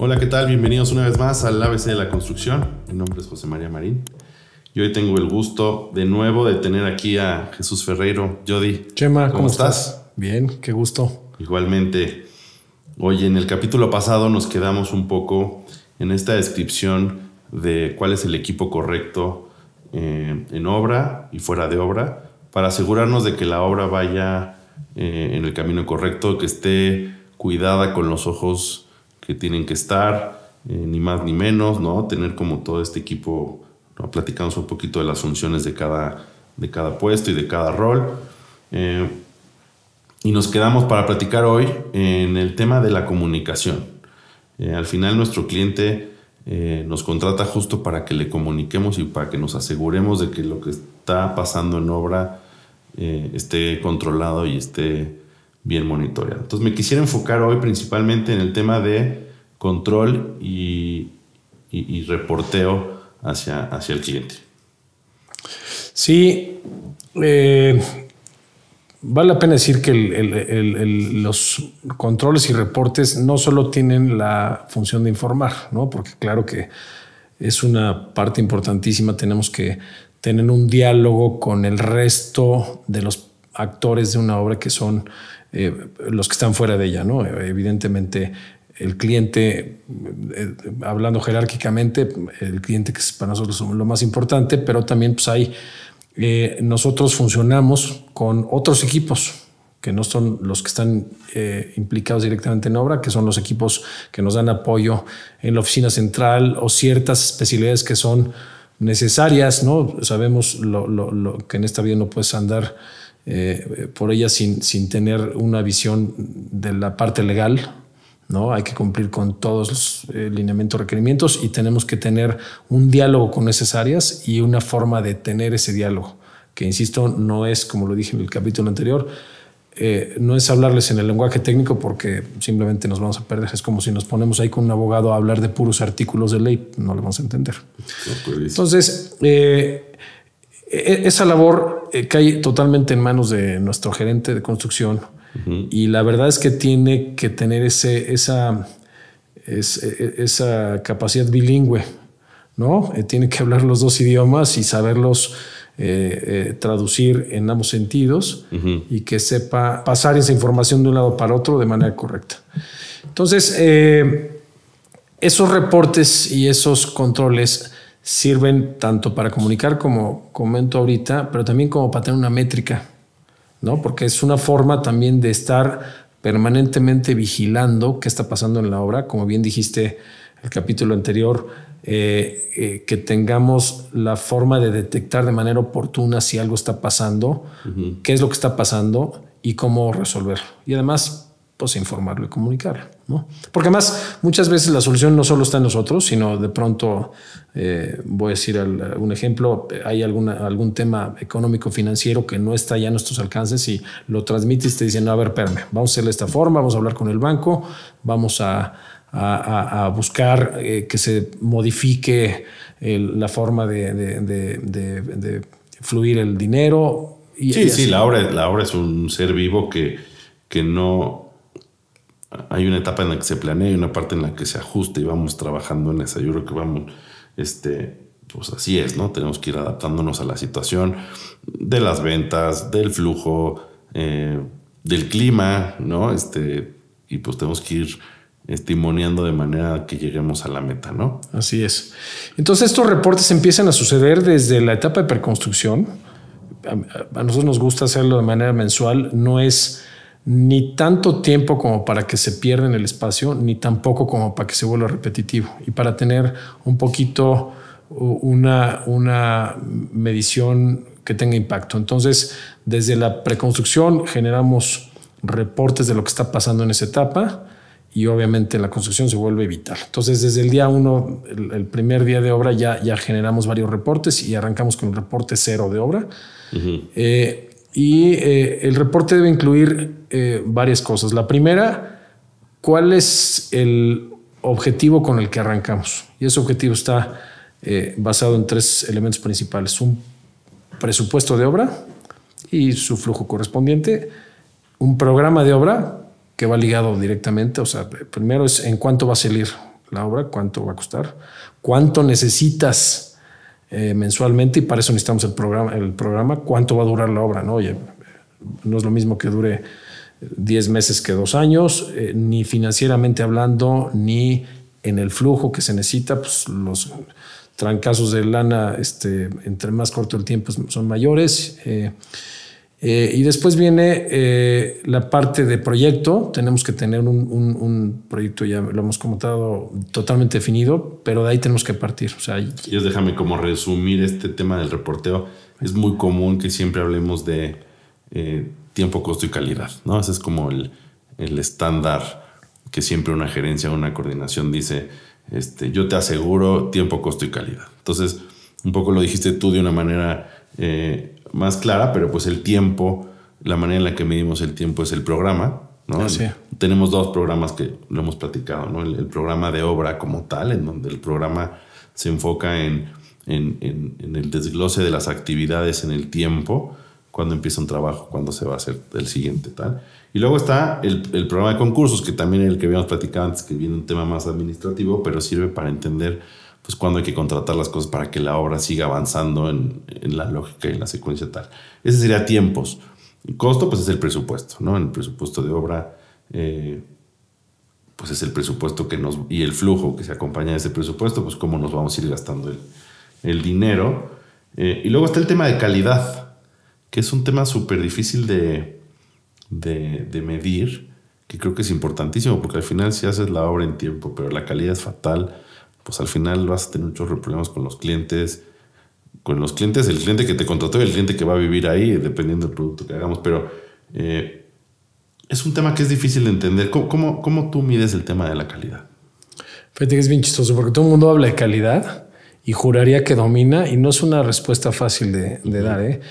Hola, ¿qué tal? Bienvenidos una vez más al ABC de la Construcción. Mi nombre es José María Marín y hoy tengo el gusto de nuevo de tener aquí a Jesús Ferreiro. Jody, Chema, ¿cómo estás? Bien, qué gusto. Igualmente. Oye, en el capítulo pasado nos quedamos un poco en esta descripción de cuál es el equipo correcto en obra y fuera de obra para asegurarnos de que la obra vaya en el camino correcto, que esté cuidada con los ojos que tienen que estar, ni más ni menos, ¿no? Tener como todo este equipo, ¿no? Platicamos un poquito de las funciones de cada puesto y de cada rol. Y nos quedamos para platicar hoy en el tema de la comunicación. Al final nuestro cliente nos contrata justo para que le comuniquemos y para que nos aseguremos de que lo que está pasando en obra esté controlado y esté bien monitoreado. Entonces me quisiera enfocar hoy principalmente en el tema de control y reporteo hacia el cliente. Sí, vale la pena decir que los controles y reportes no solo tienen la función de informar, ¿no? Porque claro que es una parte importantísima. Tenemos que tener un diálogo con el resto de los actores de una obra que son los que están fuera de ella, ¿no? Evidentemente el cliente, hablando jerárquicamente, el cliente que es para nosotros lo más importante, pero también pues hay nosotros funcionamos con otros equipos que no son los que están implicados directamente en obra, que son los equipos que nos dan apoyo en la oficina central o ciertas especialidades que son necesarias, ¿no? Sabemos lo que en esta vida no puedes andar por ella sin tener una visión de la parte legal, ¿no? Hay que cumplir con todos los lineamientos, requerimientos, y tenemos que tener un diálogo con esas áreas y una forma de tener ese diálogo, que insisto, no es, como lo dije en el capítulo anterior, no es hablarles en el lenguaje técnico porque simplemente nos vamos a perder. Es como si nos ponemos ahí con un abogado a hablar de puros artículos de ley, no lo vamos a entender. Entonces, esa labor cae totalmente en manos de nuestro gerente de construcción. Uh-huh. Y la verdad es que tiene que tener esa capacidad bilingüe, ¿no? Tiene que hablar los dos idiomas y saberlos traducir en ambos sentidos. Uh-huh. Y que sepa pasar esa información de un lado para otro de manera correcta. Entonces, esos reportes y esos controles sirven tanto para comunicar, como comento ahorita, pero también como para tener una métrica, ¿no? Porque es una forma también de estar permanentemente vigilando qué está pasando en la obra. Como bien dijiste el capítulo anterior, que tengamos la forma de detectar de manera oportuna si algo está pasando, uh-huh. Qué es lo que está pasando y cómo resolverlo. Y además, pues informarlo y comunicarlo, ¿no? Porque además muchas veces la solución no solo está en nosotros, sino de pronto, voy a decir un ejemplo, hay algún tema económico financiero que no está ya a nuestros alcances y lo transmites y te dicen, no, a ver, espérame, vamos a hacerle de esta forma, vamos a hablar con el banco, vamos a buscar que se modifique la forma de fluir el dinero. Sí, la obra es un ser vivo que no... Hay una etapa en la que se planea y una parte en la que se ajusta y vamos trabajando en esa. Yo creo que vamos, pues así es, ¿no? Tenemos que ir adaptándonos a la situación de las ventas, del flujo, del clima, ¿no? Y pues tenemos que ir timoneando de manera que lleguemos a la meta, ¿no? Así es. Entonces estos reportes empiezan a suceder desde la etapa de preconstrucción. A nosotros nos gusta hacerlo de manera mensual. No es ni tanto tiempo como para que se pierda en el espacio, ni tampoco como para que se vuelva repetitivo, y para tener un poquito una medición que tenga impacto. Entonces, desde la preconstrucción generamos reportes de lo que está pasando en esa etapa y obviamente la construcción se vuelve vital. Entonces, desde el día 1, el primer día de obra, ya generamos varios reportes y arrancamos con el reporte 0 de obra. Uh-huh. El reporte debe incluir varias cosas. La primera, ¿cuál es el objetivo con el que arrancamos? Y ese objetivo está basado en 3 elementos principales: un presupuesto de obra y su flujo correspondiente, un programa de obra que va ligado directamente, o sea, primero es en cuánto va a salir la obra, cuánto va a costar, cuánto necesitas mensualmente, y para eso necesitamos el programa, cuánto va a durar la obra, ¿no? Oye, no es lo mismo que dure 10 meses que 2 años, ni financieramente hablando, ni en el flujo que se necesita. Pues los trancazos de lana, entre más corto el tiempo, son mayores. Y después viene la parte de proyecto. Tenemos que tener un proyecto, ya lo hemos comentado, totalmente definido, pero de ahí tenemos que partir. O sea, déjame como resumir este tema del reporteo. Es muy común que siempre hablemos de tiempo, costo y calidad, ¿no? Ese es como el estándar que siempre una gerencia o una coordinación dice, yo te aseguro tiempo, costo y calidad. Entonces, un poco lo dijiste tú de una manera más clara, pero pues el tiempo, la manera en la que medimos el tiempo es el programa, ¿no? Sí. Tenemos 2 programas que lo hemos platicado, ¿no? El programa de obra como tal, en donde el programa se enfoca en el desglose de las actividades en el tiempo, cuando empieza un trabajo, cuando se va a hacer el siguiente, tal. Y luego está el programa de concursos, que también es el que habíamos platicado antes, que viene un tema más administrativo, pero sirve para entender pues cuándo hay que contratar las cosas para que la obra siga avanzando en la lógica y en la secuencia tal. Ese sería tiempos. El costo, pues es el presupuesto, ¿no? En el presupuesto de obra, pues es el presupuesto y el flujo que se acompaña de ese presupuesto, pues cómo nos vamos a ir gastando el dinero. Y luego está el tema de calidad, que es un tema súper difícil de medir, que creo que es importantísimo, porque al final si haces la obra en tiempo, pero la calidad es fatal, pues al final vas a tener muchos problemas con los clientes. Con los clientes, el cliente que te contrató y el cliente que va a vivir ahí, dependiendo del producto que hagamos. Pero es un tema que es difícil de entender. ¿Cómo tú mides el tema de la calidad? Fíjate que es bien chistoso, porque todo el mundo habla de calidad y juraría que domina, y no es una respuesta fácil de dar, ¿eh?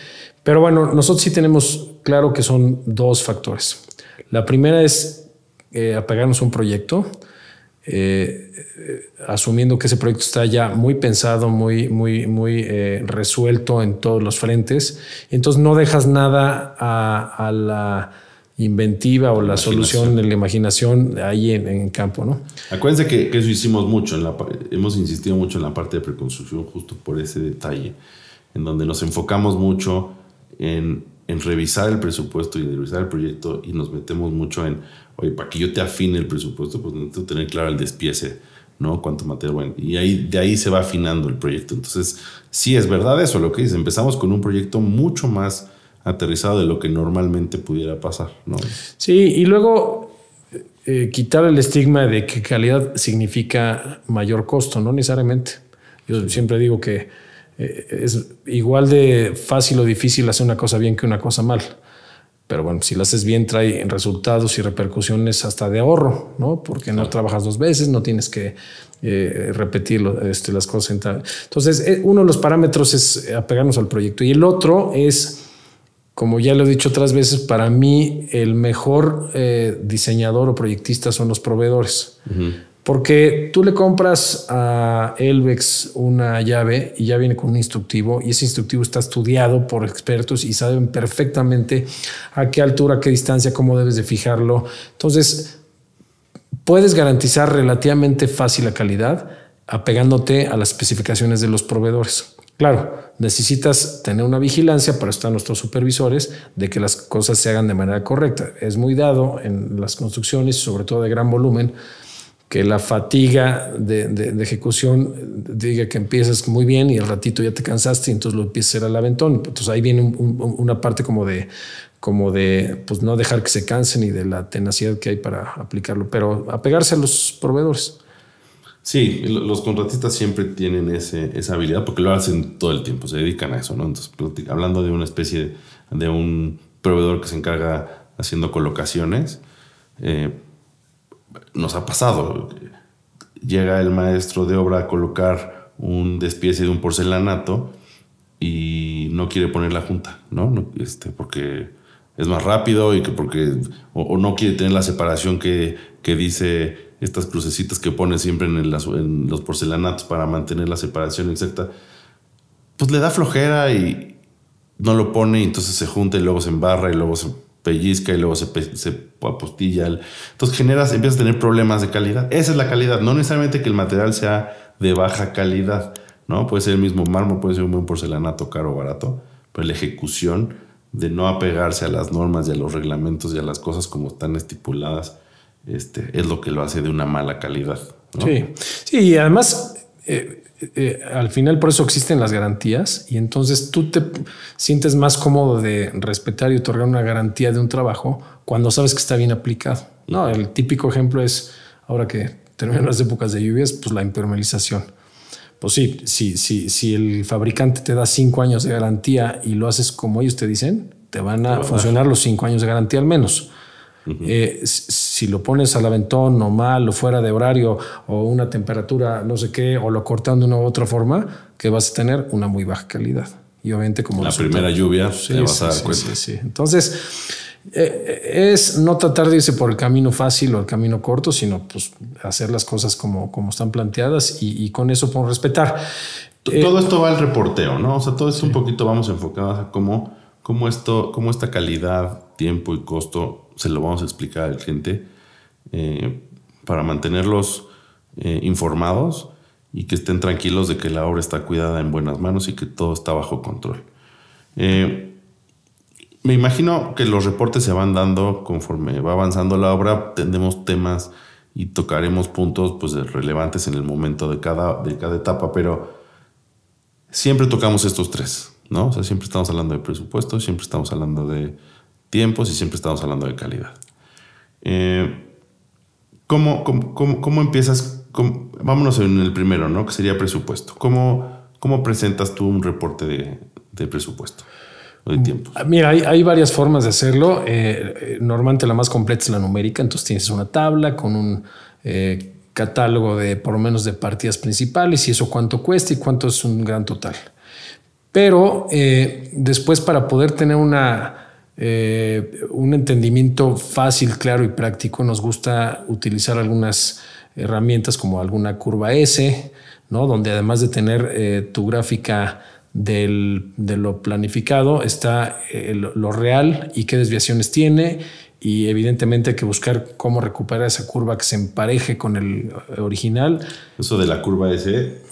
Pero bueno, nosotros sí tenemos claro que son 2 factores. La primera es apegarnos a un proyecto, asumiendo que ese proyecto está ya muy pensado, muy resuelto en todos los frentes. Entonces no dejas nada a la inventiva o la solución de la imaginación ahí en campo, ¿no? Acuérdense que eso hicimos mucho, hemos insistido mucho en la parte de preconstrucción, justo por ese detalle, en donde nos enfocamos mucho en revisar el presupuesto y revisar el proyecto, y nos metemos mucho en, oye, para que yo te afine el presupuesto, pues necesito tener claro el despiece, ¿no? Cuánto material, bueno, y de ahí se va afinando el proyecto. Entonces, sí es verdad eso, lo que dices. Empezamos con un proyecto mucho más aterrizado de lo que normalmente pudiera pasar, ¿no? Sí, y luego quitar el estigma de que calidad significa mayor costo, no necesariamente. Yo siempre digo que es igual de fácil o difícil hacer una cosa bien que una cosa mal. Pero bueno, si la haces bien, trae resultados y repercusiones hasta de ahorro, ¿no? Porque no trabajas 2 veces, no tienes que repetir las cosas. Entonces, uno de los parámetros es apegarnos al proyecto. Y el otro es, como ya lo he dicho otras veces, para mí el mejor diseñador o proyectista son los proveedores. Porque tú le compras a Elvex una llave y ya viene con un instructivo, y ese instructivo está estudiado por expertos y saben perfectamente a qué altura, a qué distancia, cómo debes de fijarlo. Entonces, puedes garantizar relativamente fácil la calidad apegándote a las especificaciones de los proveedores. Claro, necesitas tener una vigilancia, para eso están nuestros supervisores, de que las cosas se hagan de manera correcta. Es muy dado en las construcciones, sobre todo de gran volumen, que la fatiga de ejecución diga que empiezas muy bien y al ratito ya te cansaste y entonces lo empiezas a hacer al aventón. Entonces ahí viene una parte como de pues no dejar que se cansen, y de la tenacidad que hay para aplicarlo, pero apegarse a los proveedores. Sí, los contratistas siempre tienen esa habilidad porque lo hacen todo el tiempo, se dedican a eso, ¿no? Entonces, hablando de una especie de un proveedor que se encarga haciendo colocaciones, nos ha pasado. Llega el maestro de obra a colocar un despiece de un porcelanato y no quiere poner la junta, ¿no? Porque es más rápido y o no quiere tener la separación que dice estas crucecitas que pone siempre en los porcelanatos para mantener la separación exacta. Pues le da flojera y no lo pone, y entonces se junta y luego se embarra y luego se pellizca y luego se apostilla. Entonces empiezas a tener problemas de calidad. Esa es la calidad. No necesariamente que el material sea de baja calidad, ¿no? Puede ser el mismo mármol, puede ser un buen porcelanato caro o barato, pero la ejecución de no apegarse a las normas y a los reglamentos y a las cosas como están estipuladas es lo que lo hace de una mala calidad, ¿no? Sí, y además al final por eso existen las garantías y entonces tú te sientes más cómodo de respetar y otorgar una garantía de un trabajo cuando sabes que está bien aplicado. No, el típico ejemplo es ahora que terminan las épocas de lluvias, pues la impermeabilización. Pues sí, si el fabricante te da 5 años de garantía y lo haces como ellos te dicen, te van a funcionar los 5 años de garantía al menos. Si lo pones al aventón o mal o fuera de horario o una temperatura no sé qué o lo cortan de una u otra forma, que vas a tener una muy baja calidad. Y obviamente como la primera lluvia te vas a dar cuenta. Sí. Entonces es no tratar de irse por el camino fácil o el camino corto, sino pues hacer las cosas como están planteadas y con eso podemos respetar. Todo esto va al reporteo, ¿no? O sea, todo esto un poquito vamos enfocados a cómo esta calidad, tiempo y costo se lo vamos a explicar al cliente para mantenerlos informados y que estén tranquilos de que la obra está cuidada en buenas manos y que todo está bajo control. Me imagino que los reportes se van dando conforme va avanzando la obra. Tendremos temas y tocaremos puntos pues, relevantes en el momento de cada etapa, pero siempre tocamos estos tres, ¿no? O sea, siempre estamos hablando de presupuesto, siempre estamos hablando de tiempos y siempre estamos hablando de calidad. ¿Cómo empiezas? Vámonos en el primero, ¿no? Que sería presupuesto. ¿Cómo presentas tú un reporte de presupuesto o de tiempos? Mira, hay varias formas de hacerlo. Normalmente la más completa es la numérica. Entonces tienes una tabla con un catálogo de por lo menos de partidas principales y eso cuánto cuesta y cuánto es un gran total. Pero después para poder tener un entendimiento fácil, claro y práctico, nos gusta utilizar algunas herramientas como alguna curva S, ¿no? Donde además de tener tu gráfica de lo planificado está lo real y qué desviaciones tiene, y evidentemente hay que buscar cómo recuperar esa curva que se empareje con el original. Eso de la curva S,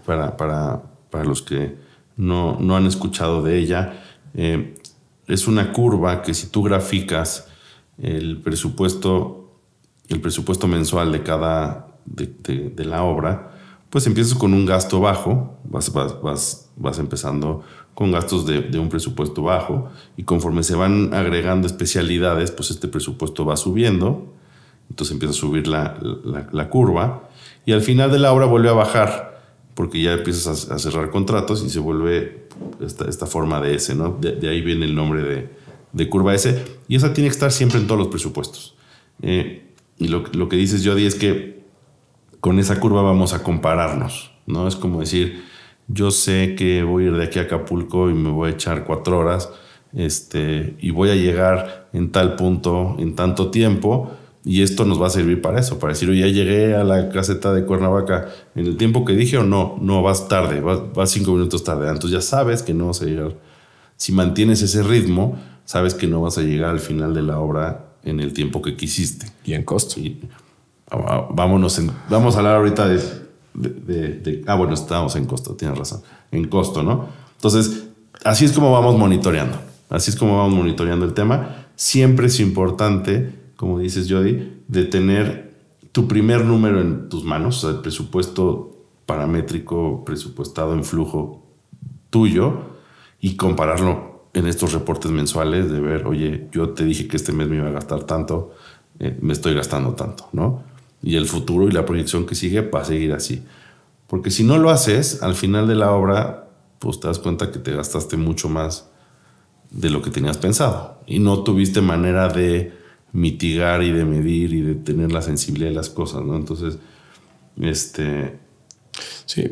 para los que no han escuchado de ella, es una curva que si tú graficas el presupuesto mensual de la obra, pues empiezas con un gasto bajo, vas empezando con gastos de un presupuesto bajo, y conforme se van agregando especialidades, pues este presupuesto va subiendo, entonces empieza a subir la curva, y al final de la obra vuelve a bajar, porque ya empiezas a cerrar contratos y se vuelve esta forma de S, ¿no? De ahí viene el nombre de curva S, y esa tiene que estar siempre en todos los presupuestos. Y lo que dices, Jody, es que con esa curva vamos a compararnos, ¿no? Es como decir, yo sé que voy a ir de aquí a Acapulco y me voy a echar 4 horas y voy a llegar en tal punto en tanto tiempo, y esto nos va a servir para eso, para decir, oye, ya llegué a la caseta de Cuernavaca en el tiempo que dije, o no vas tarde, vas 5 minutos tarde. Entonces ya sabes que no vas a llegar. Si mantienes ese ritmo, sabes que no vas a llegar al final de la obra en el tiempo que quisiste. Y en costo. Vamos a hablar ahorita bueno, estamos en costo, tienes razón, en costo, ¿no? Entonces, así es como vamos monitoreando. Así es como vamos monitoreando el tema. Siempre es importante, como dices, Jody, de tener tu primer número en tus manos, o sea, el presupuesto paramétrico, presupuestado en flujo tuyo, y compararlo en estos reportes mensuales de ver, oye, yo te dije que este mes me iba a gastar tanto, me estoy gastando tanto, ¿no? Y el futuro y la proyección que sigue va a seguir así. Porque si no lo haces, al final de la obra, pues te das cuenta que te gastaste mucho más de lo que tenías pensado y no tuviste manera de mitigar y de medir y de tener la sensibilidad de las cosas, ¿no? Entonces, Sí,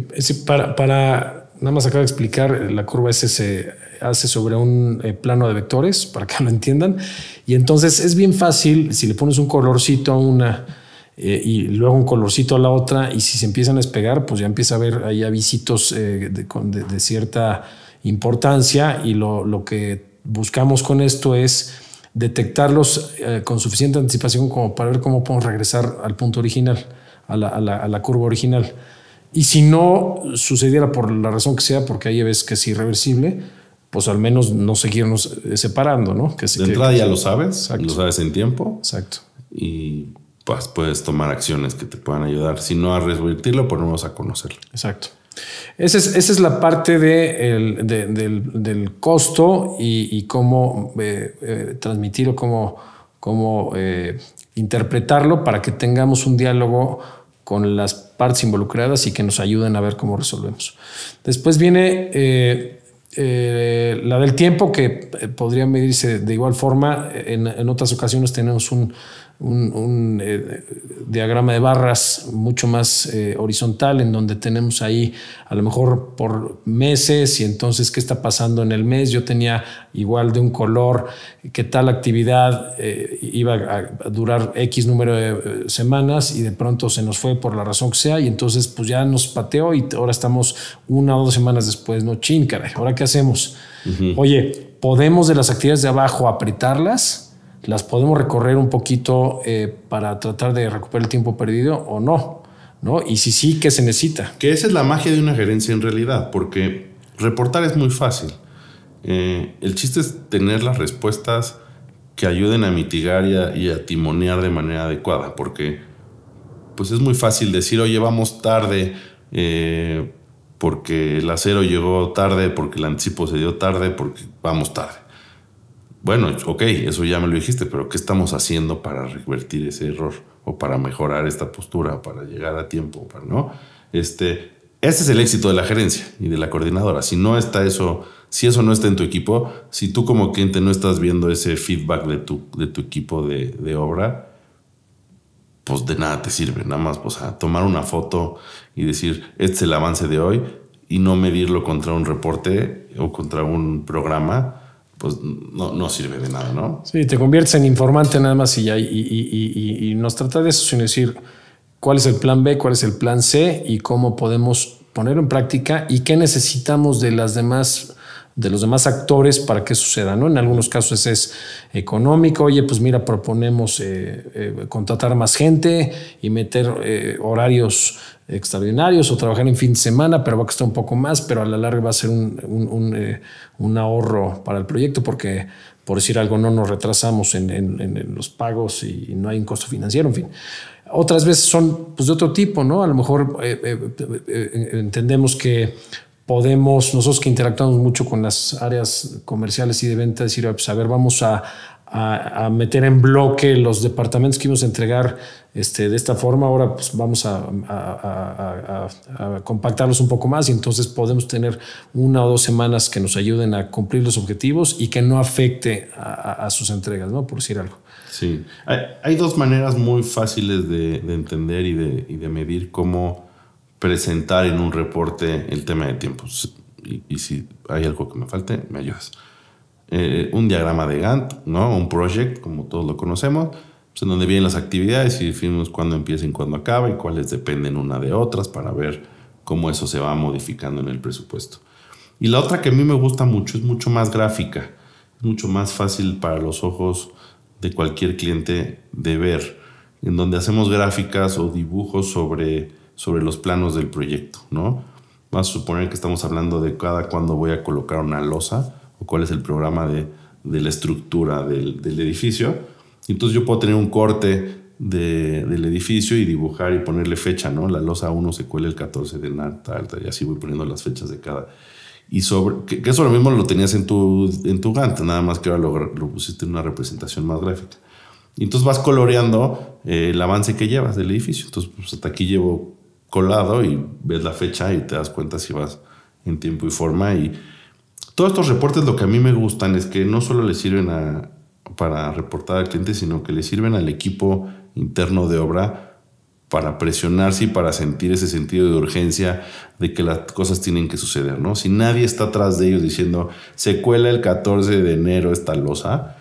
para nada más acabo de explicar, la curva S se hace sobre un plano de vectores, para que lo entiendan, y entonces es bien fácil, si le pones un colorcito a una y luego un colorcito a la otra, y si se empiezan a despegar, pues ya empieza a haber ahí avisitos de cierta importancia, y lo que buscamos con esto es detectarlos con suficiente anticipación como para ver cómo podemos regresar al punto original, a la curva original. Y si no sucediera por la razón que sea, porque ahí ves que es irreversible, pues al menos no seguirnos separando, ¿no? De entrada ya lo sabes, exacto. Lo sabes en tiempo. Exacto. Y pues puedes tomar acciones que te puedan ayudar. Si no a revertirlo, pues no vamos a conocerlo. Exacto. Esa es la parte del costo y cómo transmitirlo, cómo interpretarlo para que tengamos un diálogo con las partes involucradas y que nos ayuden a ver cómo resolvemos. Después viene la del tiempo, que podría medirse de igual forma. En otras ocasiones tenemos un diagrama de barras mucho más horizontal, en donde tenemos ahí a lo mejor por meses, y entonces qué está pasando en el mes. Yo tenía igual de un color que tal actividad iba a durar X número de semanas y de pronto se nos fue por la razón que sea, y entonces pues ya nos pateó y ahora estamos 1 o 2 semanas después. No, chin, caray, ¿ahora qué hacemos? Oye, ¿podemos de las actividades de abajo apretarlas? ¿Las podemos recorrer un poquito para tratar de recuperar el tiempo perdido o no? Y si sí, ¿qué se necesita? Que esa es la magia de una gerencia en realidad, porque reportar es muy fácil. El chiste es tener las respuestas que ayuden a mitigar y a timonear de manera adecuada, porque pues es muy fácil decir, oye, vamos tarde porque el acero llegó tarde, porque el anticipo se dio tarde, porque vamos tarde. Bueno, ok, eso ya me lo dijiste, pero ¿qué estamos haciendo para revertir ese error o para mejorar esta postura, para llegar a tiempo? ¿No? Ese es el éxito de la gerencia y de la coordinadora. Si no está eso, si eso no está en tu equipo, si tú como cliente no estás viendo ese feedback de tu equipo de obra, pues de nada te sirve. Nada más, o sea, tomar una foto y decir, este es el avance de hoy, y no medirlo contra un reporte o contra un programa, pues no sirve de nada, ¿no? Sí, te conviertes en informante nada más y nos trata de eso, sin decir cuál es el plan B, cuál es el plan C y cómo podemos ponerlo en práctica y qué necesitamos de los demás actores para que suceda, ¿no? En algunos casos es económico. Oye, pues mira, proponemos contratar más gente y meter horarios extraordinarios o trabajar en fin de semana, pero va a costar un poco más, pero a la larga va a ser un ahorro para el proyecto, porque, por decir algo, no nos retrasamos en los pagos y no hay un costo financiero, en fin. Otras veces son pues, de otro tipo, ¿no? A lo mejor entendemos que podemos, nosotros que interactuamos mucho con las áreas comerciales y de venta, decir, pues, a ver, vamos a meter en bloque los departamentos que íbamos a entregar de esta forma. Ahora pues vamos a compactarlos un poco más, y entonces podemos tener 1 o 2 semanas que nos ayuden a cumplir los objetivos y que no afecte a sus entregas, ¿no? Por decir algo. Sí. Hay 2 maneras muy fáciles de entender y de medir cómo presentar en un reporte el tema de tiempos. Y si hay algo que me falte, me ayudas. Un diagrama de Gantt, ¿no? Un project, como todos lo conocemos, pues en donde vienen las actividades y definimos cuándo empieza y cuándo acaba y cuáles dependen una de otras, para ver cómo eso se va modificando en el presupuesto. Y la otra que a mí me gusta mucho es mucho más gráfica, es mucho más fácil para los ojos de cualquier cliente de ver, en donde hacemos gráficas o dibujos sobre los planos del proyecto, ¿no? Vamos a suponer que estamos hablando de cada cuándo voy a colocar una losa, o cuál es el programa de la estructura del edificio. Entonces yo puedo tener un corte del edificio y dibujar y ponerle fecha, ¿no? La losa 1 se cuela el 14 de tal, y así voy poniendo las fechas de cada. Y que eso lo mismo lo tenías en tu Gantt, nada más que ahora lo pusiste en una representación más gráfica. Y entonces vas coloreando el avance que llevas del edificio. Entonces pues hasta aquí llevo colado y ves la fecha y te das cuenta si vas en tiempo y forma. Y todos estos reportes, lo que a mí me gustan es que no solo le sirven para reportar al cliente, sino que le sirven al equipo interno de obra para presionarse y para sentir ese sentido de urgencia de que las cosas tienen que suceder, ¿no? Si nadie está atrás de ellos diciendo, se cuela el 14 de enero esta losa,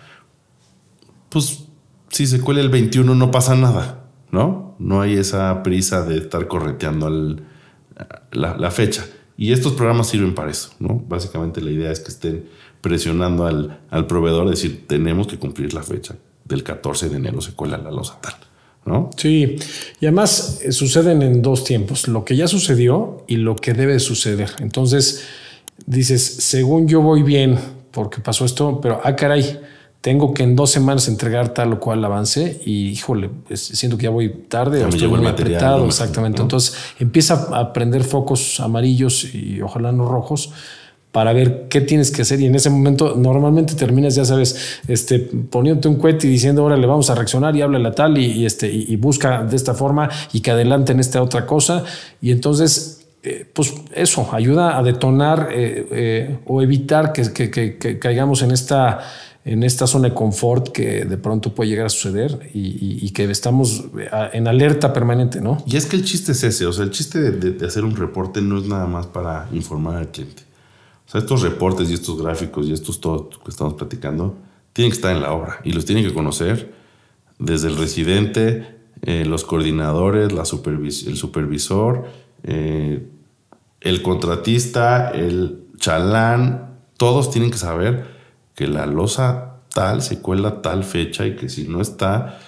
pues si se cuela el 21 no pasa nada, ¿no? No hay esa prisa de estar correteando la fecha. Y estos programas sirven para eso, ¿no? Básicamente la idea es que estén presionando al proveedor, decir, tenemos que cumplir la fecha. Del 14 de enero se cuela la losa tal, ¿no? Sí, y además suceden en dos tiempos, lo que ya sucedió y lo que debe suceder. Entonces dices, según yo voy bien porque pasó esto, pero caray, tengo que en 2 semanas entregar tal o cual avance y híjole, siento que ya voy tarde o estoy muy apretado. Exactamente, ¿no? Entonces empieza a prender focos amarillos y ojalá no rojos, para ver qué tienes que hacer, y en ese momento normalmente terminas, ya sabes, poniéndote un cohete y diciendo, ahora le vamos a reaccionar y háblale a tal y busca de esta forma y que adelanten esta otra cosa, y entonces pues eso ayuda a detonar o evitar que caigamos en esta zona de confort que de pronto puede llegar a suceder y que estamos en alerta permanente, ¿no? Y es que el chiste es ese, o sea, el chiste de hacer un reporte no es nada más para informar al cliente. O sea, estos reportes y estos gráficos y estos todo que estamos platicando tienen que estar en la obra y los tienen que conocer desde el residente, los coordinadores, el supervisor, el contratista, el chalán. Todos tienen que saber que la losa tal se cuela tal fecha y que si no está,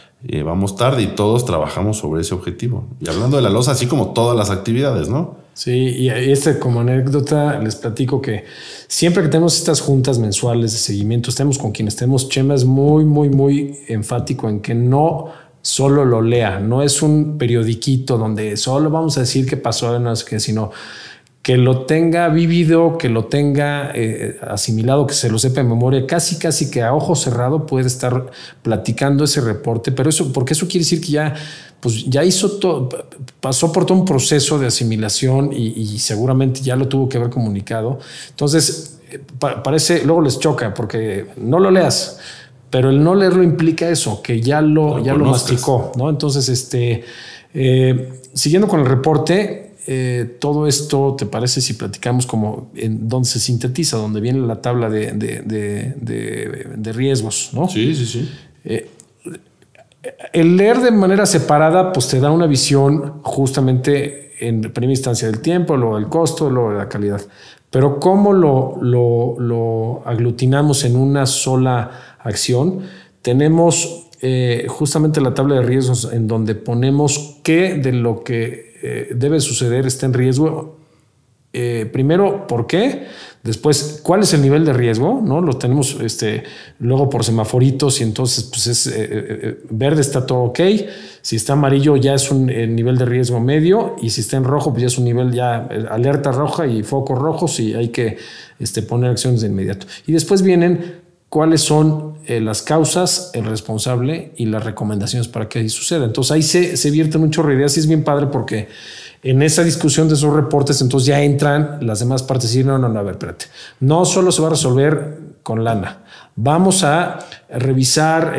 vamos tarde, y todos trabajamos sobre ese objetivo. Y hablando de la losa, así como todas las actividades, ¿no? Sí, y como anécdota les platico que siempre que tenemos estas juntas mensuales de seguimiento, estemos con quien estemos, Chema es muy, muy, muy enfático en que no solo lo lea, no es un periodiquito donde solo vamos a decir qué pasó, no sé qué, sino que lo tenga vivido, que lo tenga asimilado, que se lo sepa en memoria, casi que a ojo cerrado puede estar platicando ese reporte, pero porque eso quiere decir que ya hizo todo, pasó por todo un proceso de asimilación y seguramente ya lo tuvo que haber comunicado. Entonces, parece, luego les choca porque no lo leas, pero el no leerlo implica eso, que ya lo masticó, ¿no? Entonces, siguiendo con el reporte, todo esto, ¿te parece si platicamos como en dónde se sintetiza, donde viene la tabla de riesgos, ¿no? Sí. El leer de manera separada pues te da una visión justamente en primera instancia del tiempo, luego del costo, luego de la calidad. Pero cómo lo aglutinamos en una sola acción, tenemos justamente la tabla de riesgos en donde ponemos qué de lo que debe suceder está en riesgo. Primero, ¿por qué? Después, ¿cuál es el nivel de riesgo? ¿No? Lo tenemos luego por semaforitos y entonces pues es verde está todo ok. Si está amarillo ya es un nivel de riesgo medio y si está en rojo pues ya es un nivel ya alerta roja y focos rojos y hay que poner acciones de inmediato. Y después vienen cuáles son las causas, el responsable y las recomendaciones para que así suceda. Entonces ahí se vierten un chorro de ideas y es bien padre porque en esa discusión de esos reportes, entonces ya entran las demás partes y dicen, no, a ver, espérate. No solo se va a resolver con lana. Vamos a revisar,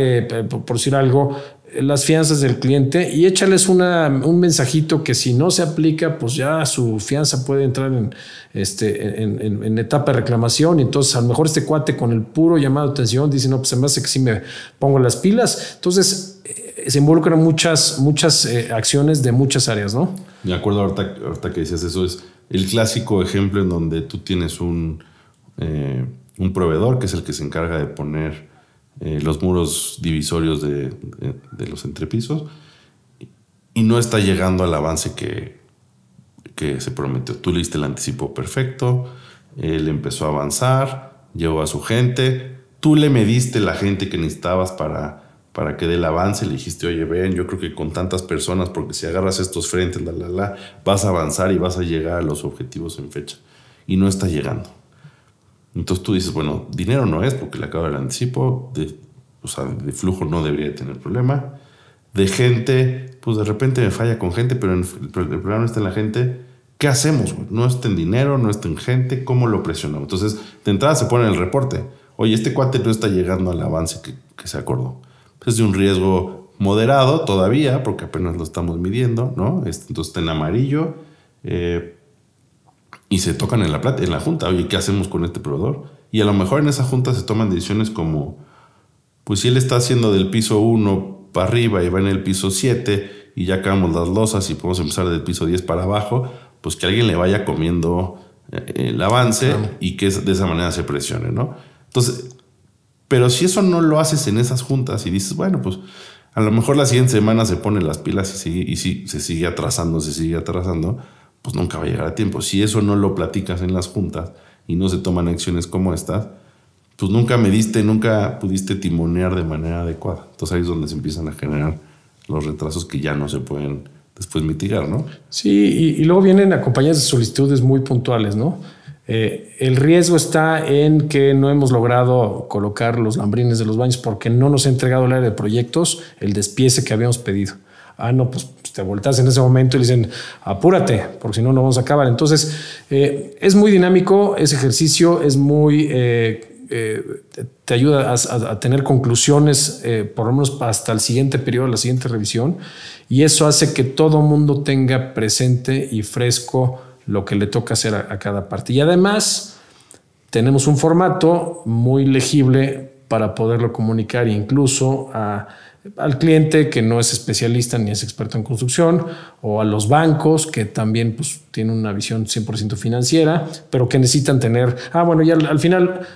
por decir algo, las fianzas del cliente y échales un mensajito que si no se aplica, pues ya su fianza puede entrar en etapa de reclamación. Y entonces a lo mejor este cuate con el puro llamado de atención dice, no, pues se me hace que sí me pongo las pilas. Entonces se involucran muchas acciones de muchas áreas, ¿no? Me acuerdo ahorita que decías eso, es el clásico ejemplo en donde tú tienes un proveedor que es el que se encarga de poner los muros divisorios de los entrepisos y no está llegando al avance que se prometió. Tú le diste el anticipo perfecto, él empezó a avanzar, llevó a su gente, tú le mediste la gente que necesitabas para que dé el avance, le dijiste, oye, ven, yo creo que con tantas personas, porque si agarras estos frentes, vas a avanzar y vas a llegar a los objetivos en fecha. Y no está llegando. Entonces tú dices, bueno, dinero no es porque le acabo el anticipo, de flujo no debería de tener problema. De gente, pues de repente me falla con gente, pero el problema no está en la gente. ¿Qué hacemos? No está en dinero, no está en gente, ¿cómo lo presionamos? Entonces, de entrada se pone en el reporte, oye, este cuate no está llegando al avance que se acordó. Es de un riesgo moderado todavía, porque apenas lo estamos midiendo, ¿no? Entonces está en amarillo, y se tocan en la junta. Oye, ¿qué hacemos con este proveedor? Y a lo mejor en esa junta se toman decisiones como, pues si él está haciendo del piso 1 para arriba y va en el piso 7 y ya acabamos las losas y podemos empezar del piso 10 para abajo, pues que alguien le vaya comiendo el avance, claro, y que de esa manera se presione, ¿no? Entonces, pero si eso no lo haces en esas juntas y dices, bueno, pues a lo mejor la siguiente semana se pone las pilas y se sigue atrasando, pues nunca va a llegar a tiempo. Si eso no lo platicas en las juntas y no se toman acciones como estas, pues nunca pudiste timonear de manera adecuada. Entonces ahí es donde se empiezan a generar los retrasos que ya no se pueden después mitigar, ¿no? Sí, y luego vienen acompañadas de solicitudes muy puntuales, ¿no? El riesgo está en que no hemos logrado colocar los lambrines de los baños porque no nos ha entregado el área de proyectos el despiece que habíamos pedido. No, pues te volteas en ese momento y le dicen, apúrate, porque si no, no vamos a acabar. Entonces, es muy dinámico ese ejercicio, es muy... te ayuda a tener conclusiones, por lo menos hasta el siguiente periodo, la siguiente revisión, y eso hace que todo mundo tenga presente y fresco lo que le toca hacer a cada parte. Y además, tenemos un formato muy legible para poderlo comunicar incluso al cliente que no es especialista ni es experto en construcción, o a los bancos que también pues, tienen una visión 100% financiera, pero que necesitan tener, bueno, ya al final,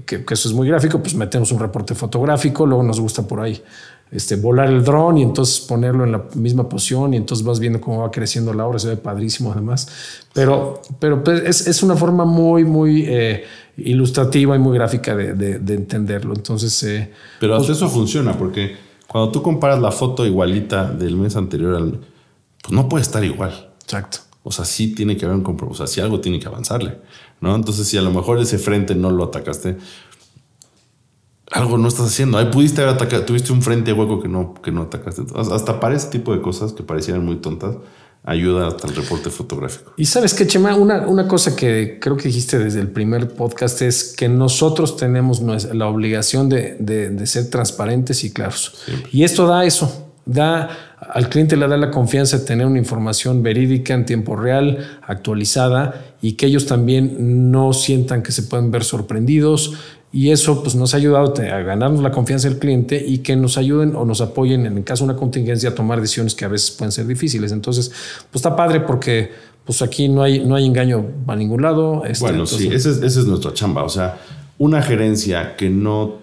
que eso es muy gráfico, pues metemos un reporte fotográfico, luego nos gusta por ahí volar el dron y entonces ponerlo en la misma posición y entonces vas viendo cómo va creciendo la obra, se ve padrísimo además, pero pues, es una forma muy, muy ilustrativa y muy gráfica de entenderlo. Entonces, pero hasta eso funciona, porque cuando tú comparas la foto igualita del mes anterior pues no puede estar igual. Exacto. O sea, sí tiene que haber un compromiso, o sea, sí algo tiene que avanzarle, ¿no? Entonces, si a lo mejor ese frente no lo atacaste, algo no estás haciendo. Ahí pudiste haber atacado, tuviste un frente hueco que no atacaste. Hasta para ese tipo de cosas que parecieran muy tontas, ayuda hasta el reporte fotográfico. Y sabes qué, Chema, una cosa que creo que dijiste desde el primer podcast es que nosotros tenemos la obligación de ser transparentes y claros. Siempre. Y esto al cliente le da la confianza de tener una información verídica en tiempo real, actualizada, y que ellos también no sientan que se pueden ver sorprendidos. Y eso pues, nos ha ayudado a ganarnos la confianza del cliente y que nos ayuden o nos apoyen en el caso de una contingencia a tomar decisiones que a veces pueden ser difíciles. Entonces, pues está padre porque pues, aquí no hay engaño a ningún lado. Bueno, entonces, sí, esa es nuestra chamba. O sea, una gerencia que no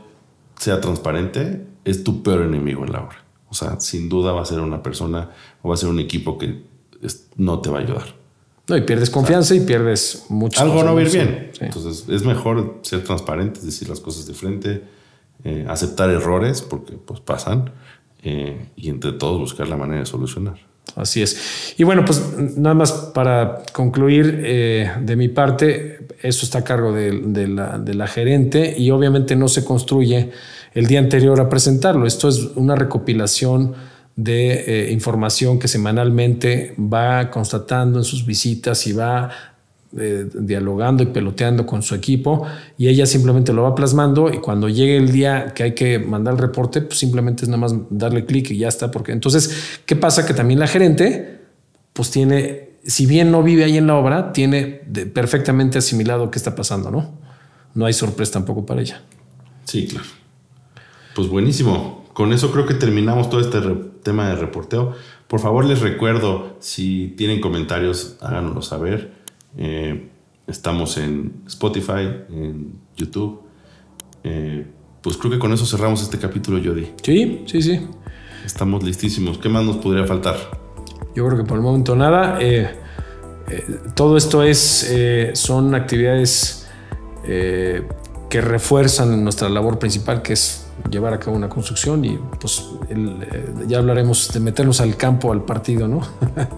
sea transparente es tu peor enemigo en la obra. O sea, sin duda va a ser una persona o va a ser un equipo que no te va a ayudar. No, y pierdes confianza y pierdes mucho. Algo no va a ir bien. Sí. Entonces, es mejor ser transparentes, decir las cosas de frente, aceptar errores, porque pues pasan, y entre todos buscar la manera de solucionar. Así es. Y bueno, pues nada más para concluir, de mi parte, eso está a cargo de la gerente y obviamente no se construye el día anterior a presentarlo. Esto es una recopilación de información que semanalmente va constatando en sus visitas y va dialogando y peloteando con su equipo, y ella simplemente lo va plasmando, y cuando llegue el día que hay que mandar el reporte, pues simplemente es nada más darle clic y ya está. Porque entonces, ¿qué pasa? Que también la gerente pues tiene, si bien no vive ahí en la obra, tiene perfectamente asimilado qué está pasando, ¿no? No hay sorpresa tampoco para ella. Sí, claro. Pues buenísimo. Con eso creo que terminamos todo este tema de reporteo. Por favor, les recuerdo, si tienen comentarios, háganoslo saber. Estamos en Spotify, en YouTube. Pues creo que con eso cerramos este capítulo, Jody. Sí. Estamos listísimos. ¿Qué más nos podría faltar? Yo creo que por el momento nada. Todo esto son actividades que refuerzan nuestra labor principal, que es llevar a cabo una construcción, y pues ya hablaremos de meternos al campo, al partido, ¿no?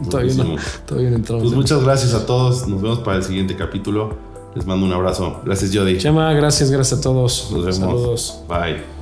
todavía no entramos. Pues muchas gracias a todos. Nos vemos para el siguiente capítulo. Les mando un abrazo. Gracias, Jody. Chema, gracias a todos. Nos vemos. Saludos. Bye.